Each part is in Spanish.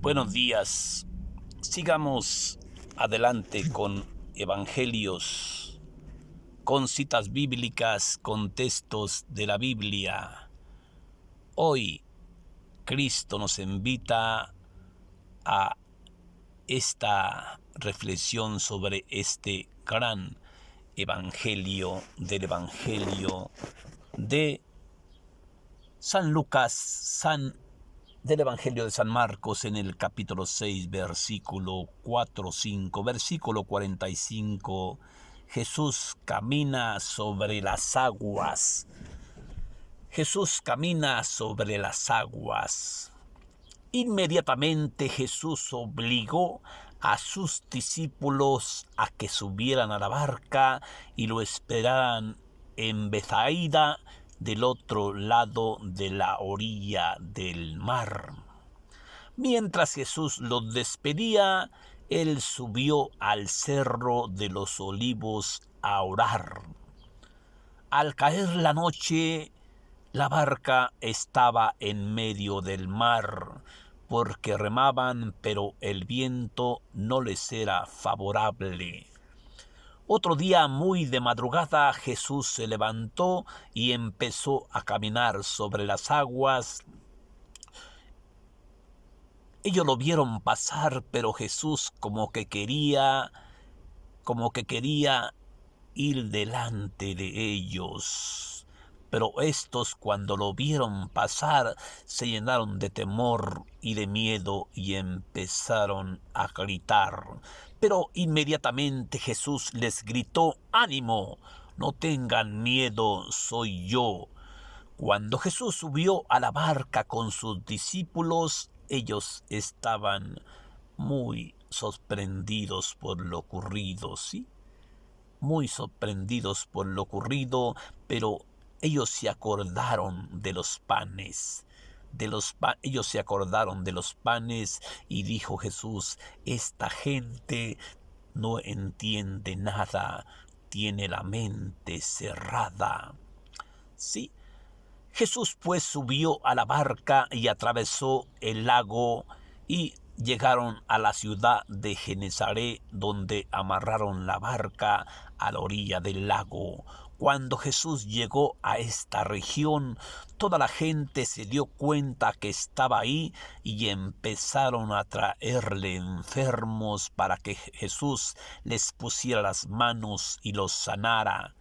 Buenos días. Sigamos adelante con evangelios, con citas bíblicas, con textos de la Biblia. Hoy Cristo nos invita a esta reflexión sobre este gran evangelio de San Lucas, del Evangelio de San Marcos en el capítulo 6, versículo 4-5, versículo 45. Jesús camina sobre las aguas. Jesús camina sobre las aguas. Inmediatamente Jesús obligó a sus discípulos a que subieran a la barca y lo esperaran en Betsaida, del otro lado de la orilla del mar. Mientras Jesús los despedía, él subió al cerro de los Olivos a orar. Al caer la noche, la barca estaba en medio del mar, porque remaban, pero el viento no les era favorable. Otro día, muy de madrugada, Jesús se levantó y empezó a caminar sobre las aguas. Ellos lo vieron pasar, pero Jesús como que quería ir delante de ellos. Pero estos, cuando lo vieron pasar, se llenaron de temor y de miedo y empezaron a gritar. Pero inmediatamente Jesús les gritó: «¡Ánimo! No tengan miedo, soy yo». Cuando Jesús subió a la barca con sus discípulos, ellos estaban muy sorprendidos por lo ocurrido, ¿sí? Muy sorprendidos por lo ocurrido, pero ellos se acordaron de los panes. Ellos se acordaron de los panes y dijo Jesús: «Esta gente no entiende nada, tiene la mente cerrada». Sí, Jesús pues subió a la barca y atravesó el lago y llegaron a la ciudad de Genesaret, donde amarraron la barca a la orilla del lago. Cuando Jesús llegó a esta región, toda la gente se dio cuenta que estaba ahí y empezaron a traerle enfermos para que Jesús les pusiera las manos y los sanara.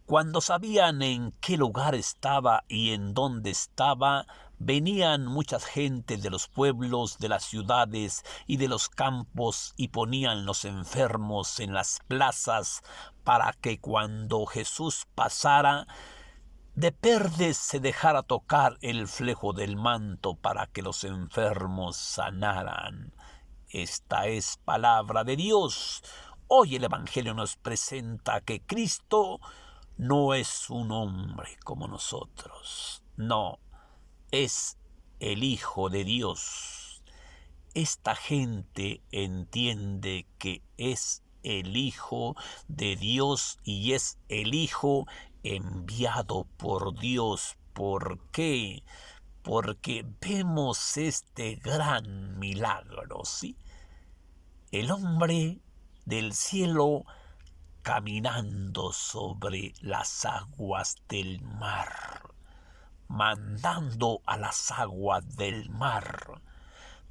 Cuando sabían en qué lugar estaba y en dónde estaba, venían muchas gentes de los pueblos, de las ciudades y de los campos y ponían los enfermos en las plazas para que cuando Jesús pasara, de perdes se dejara tocar el flejo del manto para que los enfermos sanaran. Esta es palabra de Dios. Hoy el Evangelio nos presenta que Cristo no es un hombre como nosotros, no, es el Hijo de Dios. Esta gente entiende que es el Hijo de Dios y es el Hijo enviado por Dios. ¿Por qué? Porque vemos este gran milagro, ¿sí? El hombre del cielo caminando sobre las aguas del mar, mandando a las aguas del mar.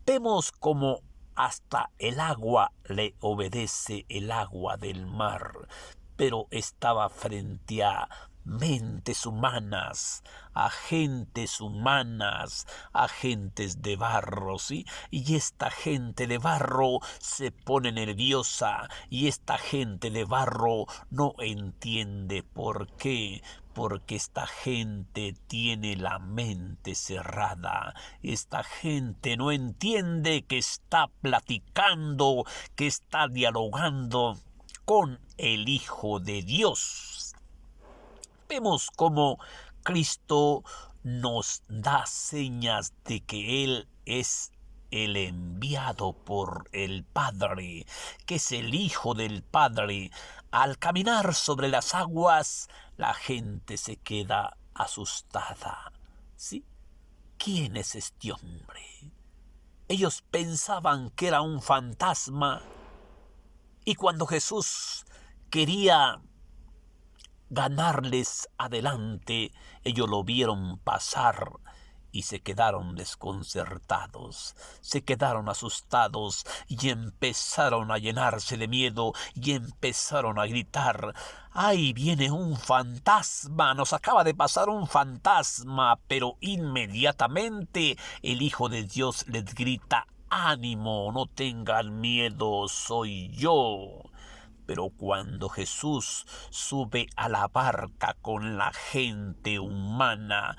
Vemos como hasta el agua le obedece, el agua del mar, pero estaba frente a mentes humanas, a gentes humanas, a gentes de barro, ¿sí? Y esta gente de barro se pone nerviosa y esta gente de barro no entiende por qué. Porque esta gente tiene la mente cerrada. Esta gente no entiende que está platicando, que está dialogando con el Hijo de Dios. Vemos cómo Cristo nos da señas de que Él es el enviado por el Padre, que es el Hijo del Padre. Al caminar sobre las aguas, la gente se queda asustada. ¿Sí? ¿Quién es este hombre? Ellos pensaban que era un fantasma, y cuando Jesús quería ganarles adelante, ellos lo vieron pasar y se quedaron desconcertados, se quedaron asustados y empezaron a llenarse de miedo y empezaron a gritar: ¡Ahí viene un fantasma! ¡Nos acaba de pasar un fantasma! Pero inmediatamente el Hijo de Dios les grita: ¡Ánimo! No tengan miedo, soy yo. Pero cuando Jesús sube a la barca con la gente humana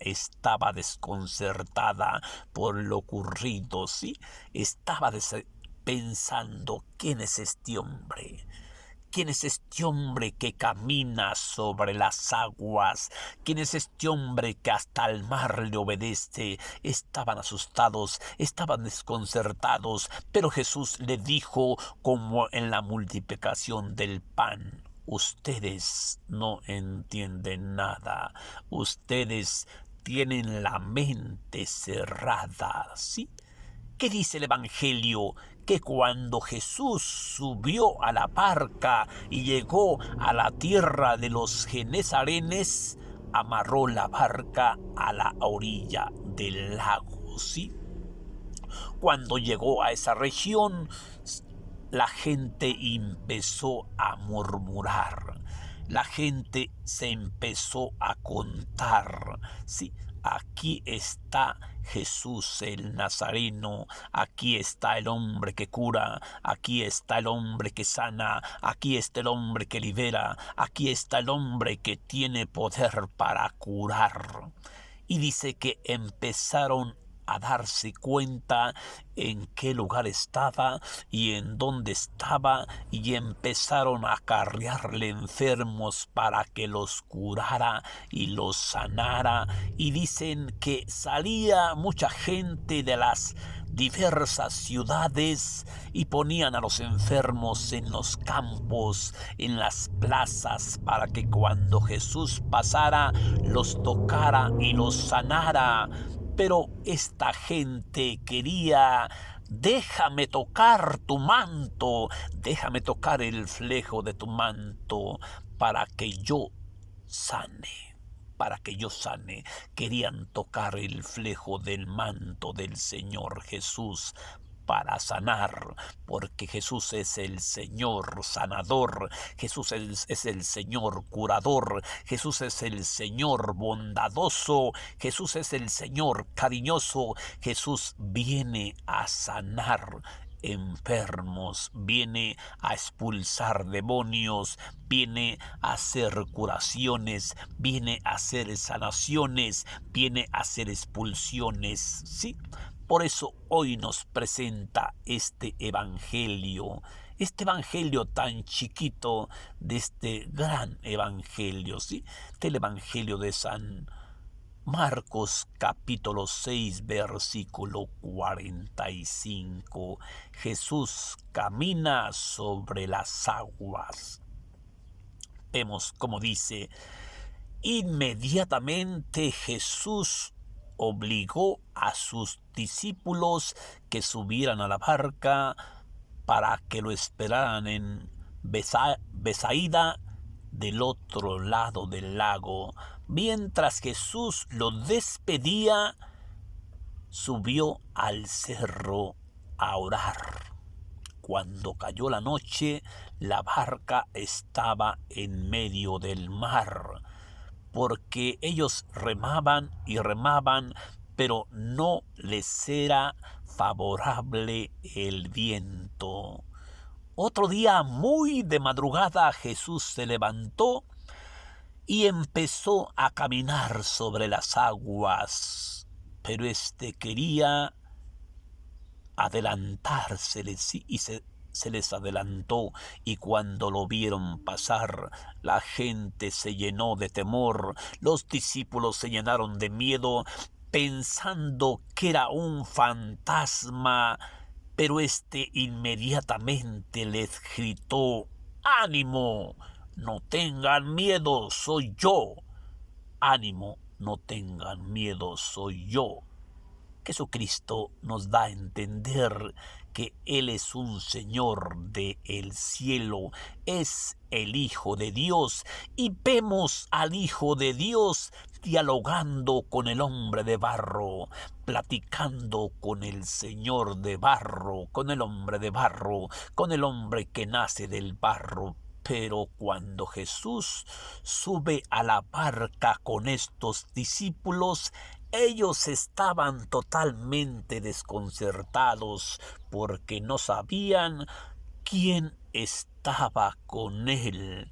estaba desconcertada por lo ocurrido, ¿sí? Estaba pensando: ¿quién es este hombre? ¿Quién es este hombre que camina sobre las aguas? ¿Quién es este hombre que hasta el mar le obedece? Estaban asustados, estaban desconcertados, pero Jesús le dijo, como en la multiplicación del pan: ustedes no entienden nada, ustedes tienen la mente cerrada, ¿sí? ¿Qué dice el Evangelio? Que cuando Jesús subió a la barca y llegó a la tierra de los Genesarenes, amarró la barca a la orilla del lago, ¿sí? Cuando llegó a esa región, la gente empezó a murmurar. La gente se empezó a contar, ¿sí? Aquí está Jesús el Nazareno, aquí está el hombre que cura, aquí está el hombre que sana, aquí está el hombre que libera, aquí está el hombre que tiene poder para curar. Y dice que empezaron a darse cuenta en qué lugar estaba y en dónde estaba, y empezaron a acarrearle enfermos para que los curara y los sanara. Y dicen que salía mucha gente de las diversas ciudades y ponían a los enfermos en los campos, en las plazas, para que cuando Jesús pasara los tocara y los sanara. Pero esta gente quería: déjame tocar tu manto, déjame tocar el flejo de tu manto para que yo sane. Para que yo sane. Querían tocar el flejo del manto del Señor Jesús para sanar, porque Jesús es el Señor sanador, Jesús es el Señor curador, Jesús es el Señor bondadoso, Jesús es el Señor cariñoso. Jesús viene a sanar enfermos, viene a expulsar demonios, viene a hacer curaciones, viene a hacer sanaciones, viene a hacer expulsiones, ¿sí? Por eso hoy nos presenta este evangelio tan chiquito, de este gran evangelio, ¿sí? Del evangelio de San Marcos capítulo 6 versículo 45. Jesús camina sobre las aguas. Vemos como dice: inmediatamente Jesús obligó a sus discípulos que subieran a la barca para que lo esperaran en Besaida, del otro lado del lago. Mientras Jesús lo despedía, subió al cerro a orar. Cuando cayó la noche, la barca estaba en medio del mar, porque ellos remaban y remaban, pero no les era favorable el viento. Otro día, muy de madrugada, Jesús se levantó y empezó a caminar sobre las aguas, pero quería adelantárseles y se les adelantó, y cuando lo vieron pasar, la gente se llenó de temor, los discípulos se llenaron de miedo, pensando que era un fantasma, pero inmediatamente les gritó: ánimo, no tengan miedo, soy yo. Ánimo, no tengan miedo, soy yo. Jesucristo nos da a entender que Él es un Señor del cielo, es el Hijo de Dios, y vemos al Hijo de Dios dialogando con el hombre de barro, platicando con el Señor de barro, con el hombre de barro, con el hombre que nace del barro. Pero cuando Jesús sube a la barca con estos discípulos, ellos estaban totalmente desconcertados porque no sabían quién estaba con él,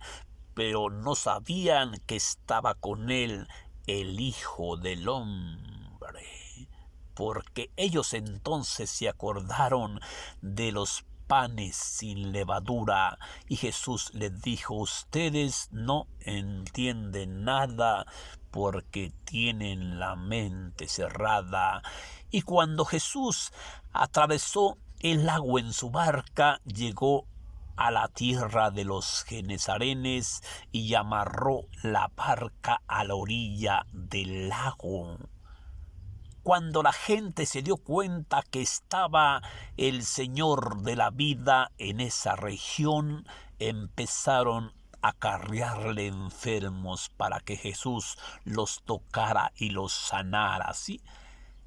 pero no sabían que estaba con él el Hijo del Hombre, porque ellos entonces se acordaron de los panes sin levadura, y Jesús les dijo: ustedes no entienden nada porque tienen la mente cerrada. Y cuando Jesús atravesó el agua en su barca, llegó a la tierra de los Genesarenes y amarró la barca a la orilla del lago. Cuando la gente se dio cuenta que estaba el Señor de la vida en esa región, empezaron a cargarle enfermos para que Jesús los tocara y los sanara, ¿sí?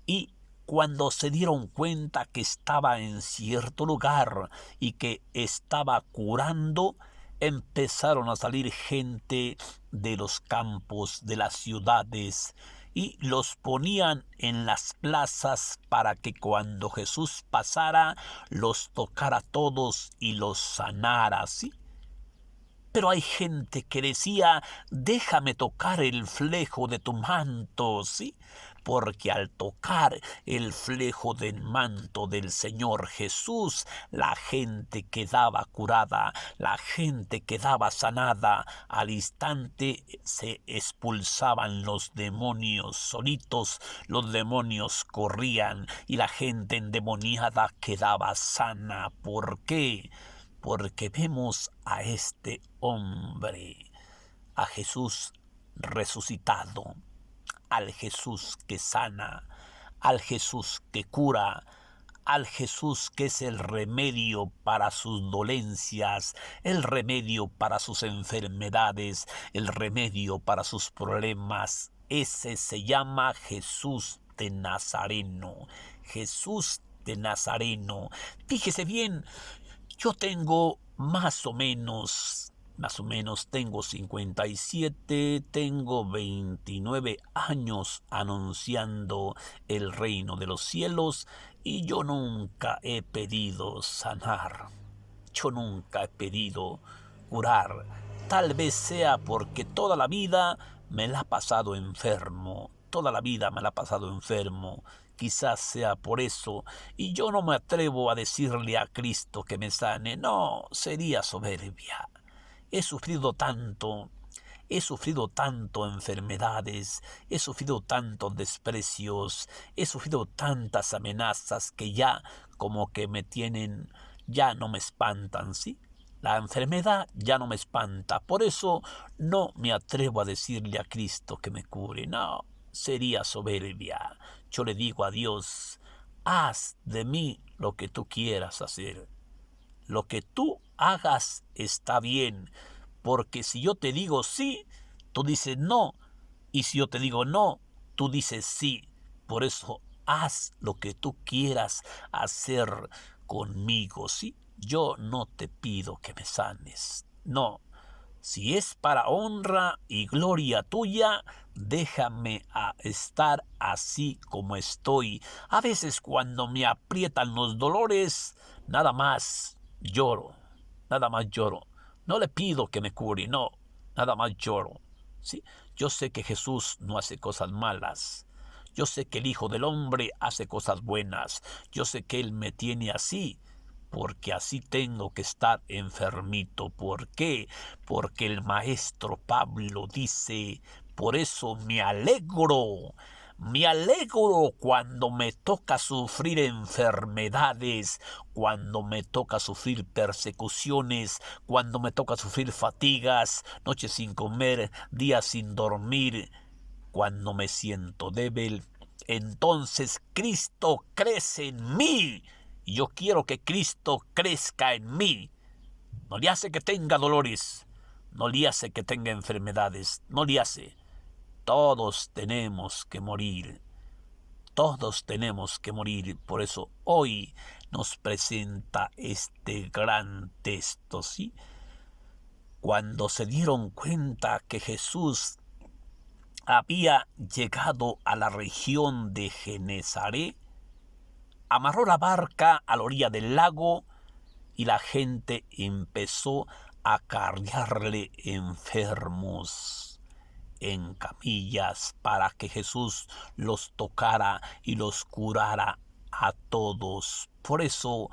Y cuando se dieron cuenta que estaba en cierto lugar y que estaba curando, empezaron a salir gente de los campos, de las ciudades, y los ponían en las plazas para que cuando Jesús pasara, los tocara todos y los sanara, ¿sí? Pero hay gente que decía: déjame tocar el flejo de tu manto, ¿sí? Porque al tocar el flejo del manto del Señor Jesús, la gente quedaba curada, la gente quedaba sanada. Al instante se expulsaban los demonios solitos, los demonios corrían y la gente endemoniada quedaba sana. ¿Por qué? Porque vemos a este hombre, a Jesús resucitado, al Jesús que sana, al Jesús que cura, al Jesús que es el remedio para sus dolencias, el remedio para sus enfermedades, el remedio para sus problemas. Ese se llama Jesús de Nazareno. Jesús de Nazareno. Fíjese bien, yo tengo más o menos tengo 57, tengo 29 años anunciando el reino de los cielos, y yo nunca he pedido sanar, yo nunca he pedido curar. Tal vez sea porque toda la vida me la he pasado enfermo, toda la vida me la he pasado enfermo. Quizás sea por eso, y yo no me atrevo a decirle a Cristo que me sane. No, sería soberbia. He sufrido tanto enfermedades, he sufrido tantos desprecios, he sufrido tantas amenazas que ya como que me tienen, ya no me espantan, ¿sí? La enfermedad ya no me espanta, por eso no me atrevo a decirle a Cristo que me cure. No, sería soberbia. Yo le digo a Dios: haz de mí lo que tú quieras hacer. Lo que tú hagas está bien, porque si yo te digo sí, tú dices no, y si yo te digo no, tú dices sí. Por eso haz lo que tú quieras hacer conmigo, ¿sí? Yo no te pido que me sanes, no. Si es para honra y gloria tuya, déjame estar así como estoy. A veces cuando me aprietan los dolores, nada más lloro, nada más lloro. No le pido que me cure, no, nada más lloro. ¿Sí? Yo sé que Jesús no hace cosas malas. Yo sé que el Hijo del Hombre hace cosas buenas. Yo sé que Él me tiene así, porque así tengo que estar enfermito. ¿Por qué? Porque el maestro Pablo dice: por eso me alegro cuando me toca sufrir enfermedades, cuando me toca sufrir persecuciones, cuando me toca sufrir fatigas, noches sin comer, días sin dormir, cuando me siento débil. entonces Cristo crece en mí. Y yo quiero que Cristo crezca en mí. No le hace que tenga dolores, no le hace que tenga enfermedades, no le hace. Todos tenemos que morir. Todos tenemos que morir. Por eso hoy nos presenta este gran texto, ¿sí? Cuando se dieron cuenta que Jesús había llegado a la región de Genezaret, amarró la barca a la orilla del lago y la gente empezó a cargarle enfermos en camillas para que Jesús los tocara y los curara a todos. Por eso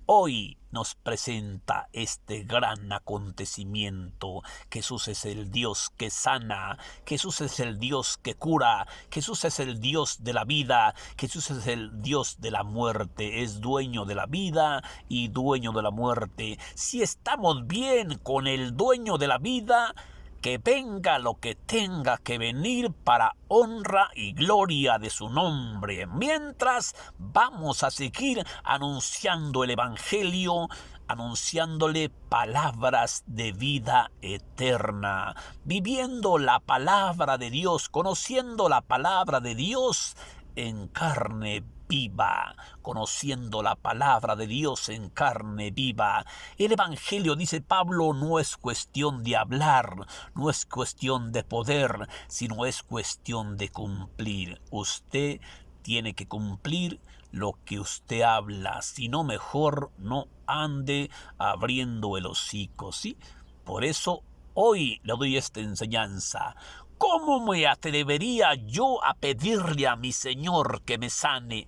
hoy nos presenta este gran acontecimiento. Jesús es el Dios que sana, Jesús es el Dios que cura, Jesús es el Dios de la vida, Jesús es el Dios de la muerte, es dueño de la vida y dueño de la muerte. Si estamos bien con el dueño de la vida, que venga lo que tenga que venir para honra y gloria de su nombre. Mientras vamos a seguir anunciando el Evangelio, anunciándole palabras de vida eterna, viviendo la palabra de Dios, conociendo la palabra de Dios en carne viva, conociendo la palabra de Dios en carne viva. El Evangelio, dice Pablo, no es cuestión de hablar, no es cuestión de poder, sino es cuestión de cumplir. Usted tiene que cumplir lo que usted habla, si no, mejor no ande abriendo el hocico, ¿sí? Por eso hoy le doy esta enseñanza. ¿Cómo me atrevería yo a pedirle a mi Señor que me sane?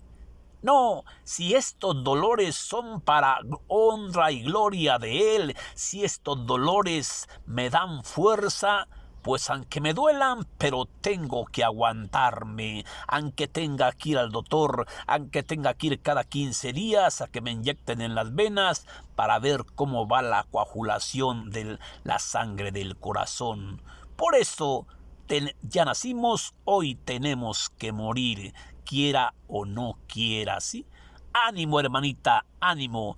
No, si estos dolores son para honra y gloria de Él, si estos dolores me dan fuerza, pues aunque me duelan, pero tengo que aguantarme, aunque tenga que ir al doctor, aunque tenga que ir cada 15 días a que me inyecten en las venas para ver cómo va la coagulación de la sangre del corazón. Por eso ya nacimos, hoy tenemos que morir, quiera o no quiera, ¿sí? Ánimo, hermanita, ánimo.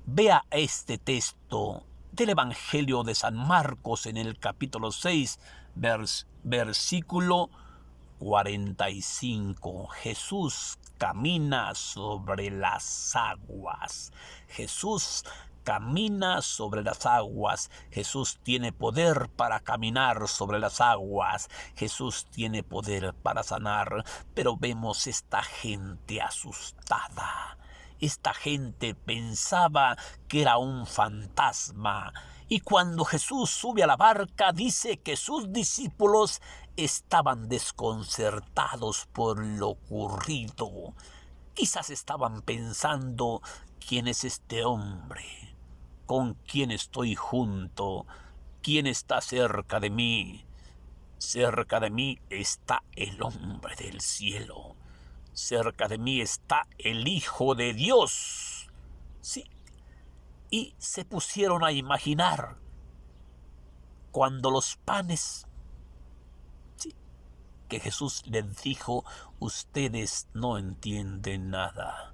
Vea este texto del Evangelio de San Marcos en el capítulo 6, versículo 45. Jesús camina sobre las aguas. Jesús camina sobre las aguas. Jesús tiene poder para caminar sobre las aguas. Jesús tiene poder para sanar. Pero vemos esta gente asustada. Esta gente pensaba que era un fantasma. Y cuando Jesús sube a la barca, dice que sus discípulos estaban desconcertados por lo ocurrido. Quizás estaban pensando, ¿quién es este hombre? ¿Con quién estoy junto? ¿Quién está cerca de mí? Cerca de mí está el hombre del cielo. Cerca de mí está el Hijo de Dios. Sí. Y se pusieron a imaginar cuando los panes, sí, que Jesús les dijo, ustedes no entienden nada,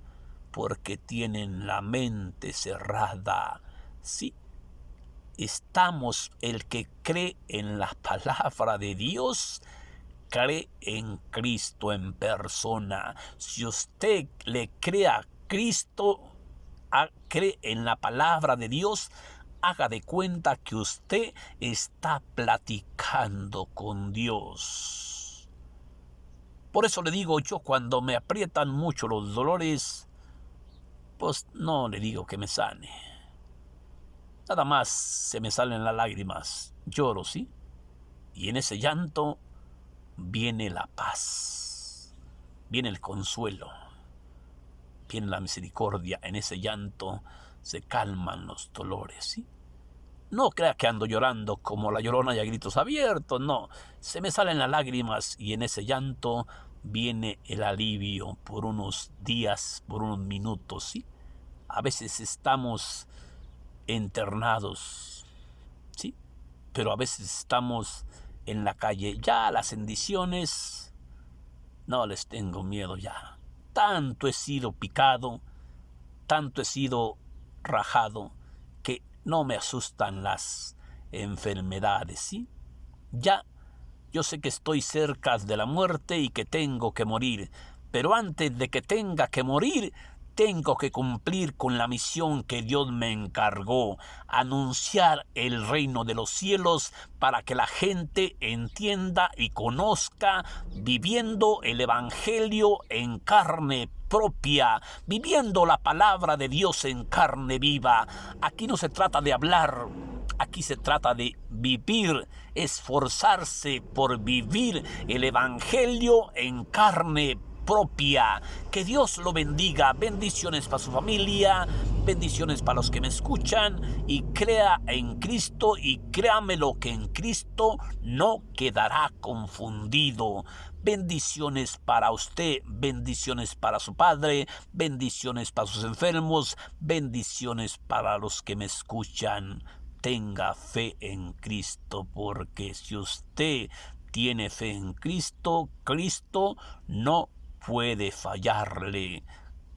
porque tienen la mente cerrada. Sí, estamos, el que cree en la palabra de Dios, cree en Cristo en persona. Si usted le cree a Cristo, cree en la palabra de Dios, haga de cuenta que usted está platicando con Dios. Por eso le digo yo, cuando me aprietan mucho los dolores, pues no le digo que me sane. Nada más se me salen las lágrimas, lloro, ¿sí? Y en ese llanto viene la paz, viene el consuelo, viene la misericordia. En ese llanto se calman los dolores, ¿sí? No crea que ando llorando como la Llorona y a gritos abiertos, no. Se me salen las lágrimas y en ese llanto viene el alivio por unos días, por unos minutos, ¿sí? A veces estamos internados, ¿sí? Pero a veces estamos en la calle. Ya las bendiciones No les tengo miedo ya. Tanto he sido picado, tanto he sido rajado, que no me asustan las enfermedades, ¿sí? Ya, yo sé que estoy cerca de la muerte y que tengo que morir, pero antes de que tenga que morir, tengo que cumplir con la misión que Dios me encargó, anunciar el reino de los cielos para que la gente entienda y conozca, viviendo el evangelio en carne propia, viviendo la palabra de Dios en carne viva. Aquí no se trata de hablar, aquí se trata de vivir, esforzarse por vivir el evangelio en carne propia. Que Dios lo bendiga. Bendiciones para su familia, bendiciones para los que me escuchan, y crea en Cristo, y créame lo que en Cristo no quedará confundido. Bendiciones para usted, bendiciones para su padre, bendiciones para sus enfermos, bendiciones para los que me escuchan. Tenga fe en Cristo, porque si usted tiene fe en Cristo, Cristo no puede fallarle.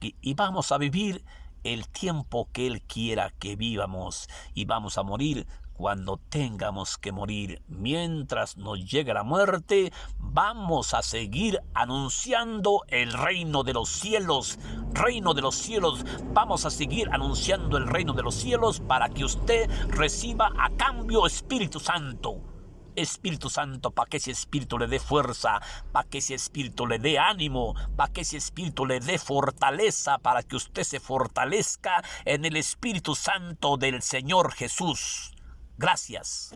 Y vamos a vivir el tiempo que Él quiera que vivamos, y vamos a morir cuando tengamos que morir. Mientras nos llegue la muerte, vamos a seguir anunciando el reino de los cielos. Reino de los cielos. Vamos a seguir anunciando el reino de los cielos para que usted reciba a cambio Espíritu Santo. Espíritu Santo, para que ese Espíritu le dé fuerza, para que ese Espíritu le dé ánimo, para que ese Espíritu le dé fortaleza, para que usted se fortalezca en el Espíritu Santo del Señor Jesús. Gracias.